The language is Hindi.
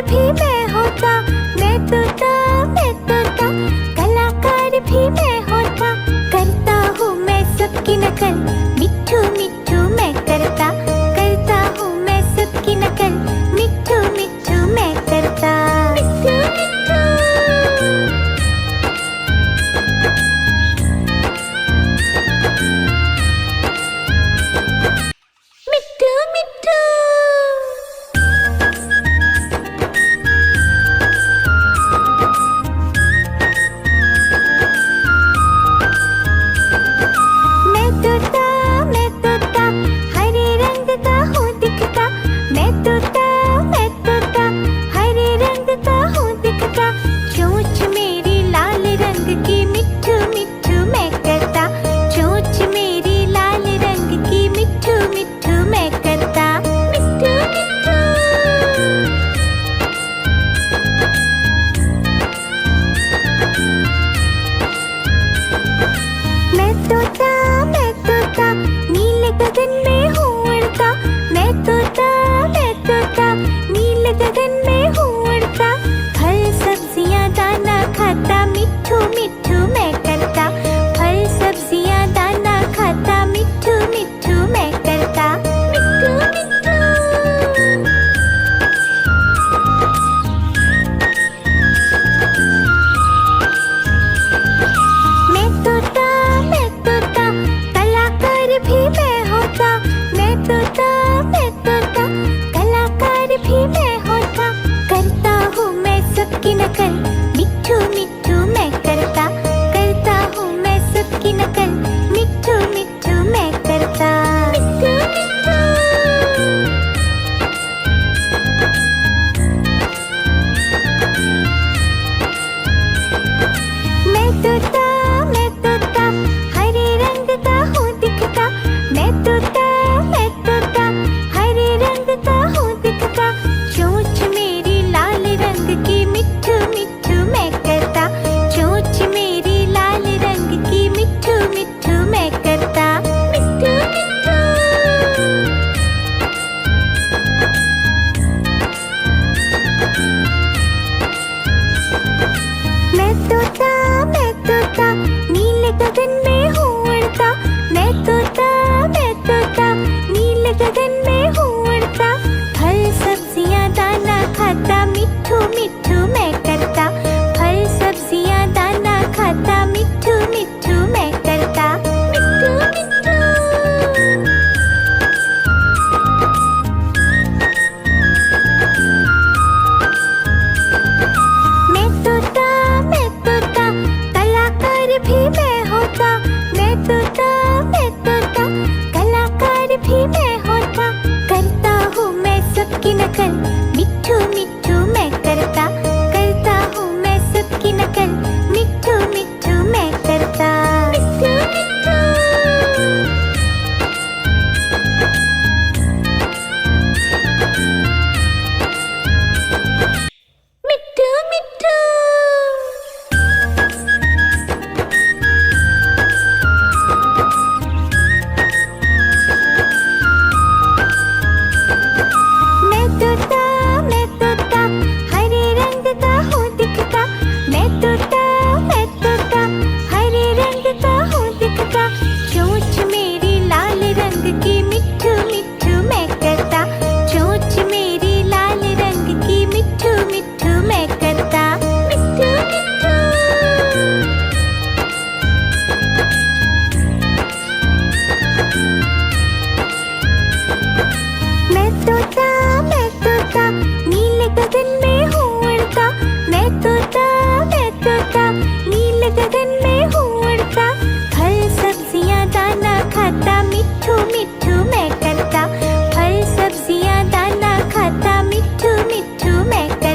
भी मैं होता, मैं तोता, मैं तोता, कलाकार भी मैं होता, करता हूँ मैं सबकी नकल, मिट्ठू मिट्ठू मैं करता, करता हूँ मैं सबकी नकल, मिट्ठू मिट्ठू मैं करता, मिट्ठू मिट्ठू। मिट्ठू मिट्ठू। मैं तोता, हरे रंग का हूँ दिखता, मैं तोता, हरे रंग का हूँ दिखता, चोंच मेरी लाल रंग की, मिट्ठू मिट्ठू मैं करता, चोंच मेरी लाल रंग की, मिट्ठू मिट्ठू मैं करता, मिट्ठू मिट्ठू। मैं तोता, नीले गगन में हूँ उड़ता, मैं तोता, नीले गगन में हूँ उड़ता, फल सब्जियाँ दाना खाता, मिट्ठू मिट्ठू मैं करता, फल सब्जियाँ दाना खाता, मिट्ठू मिट्ठू मैं करता, मिट्ठू मिट्ठू। मैं तोता, कलाकार भी मैं होता, मैं तोता, कलाकार भी मैं होता, करता हूँ मैं सबकी नकल, मिट्ठू मिट्ठू मैं करता, करता हूँ मैं सबकी नकल, मिट्ठू मिट्ठू मैं करता, मिट्ठू मिट्ठू। मैं तोता, हरे रंग का हूँ दिखता, मैं तोता, हरे रंग का हूँ दिखता, चोंच मेरी लाल रंग की, मिट्ठू मिट्ठू मैं करता, चोंच मेरी लाल रंग की, मिट्ठू मिट्ठू मैं करता, मिट्ठू मिट्ठू। मैं तोता, नीले गगन में हूँ उड़ता, मैं तोता, नीले गगन में हूँ उड़ता, फल सब्जियाँ दाना खाता, मिट्ठू मिट्ठू मैं करता, फल सब्जियाँ दाना खाता, मिट्ठू मिट्ठू मैं करता, मिट्ठू मिट्ठू। मैं तोता, कलाकार भी मैं होता, मैं तोता, कलाकार भी मैं होता, करता हूँ मैं सबकी नकल, मिट्ठू मिट्ठू मैं करता, करता हूँ मैं सबकी नकल, मिट्ठू मिट्ठू मैं करता, मिट्ठू मिट्ठू। मिट्ठू मिट्ठू। मैं तोता, हरे रंग का हूँ दिखता, मैं तोता, हरे रंग का हूँ दिखता, चोंच मेरी लाल रंग की, मिट्ठू मिट्ठू मैं करता, चोंच मेरी लाल रंग की, मिट्ठू मिट्ठू मैं करता, मिट्ठू मिट्ठू। मैं तोता, नीले गगन में हूँ उड़ता, मैं तोता, नीले गगन में हूँ उड़ता, फल सब्जियाँ दाना खाता, मिट्ठू मिट्ठू मैं करता, फल सब्जियाँ दाना खाता, मिट्ठू मिट्ठू मैं करता।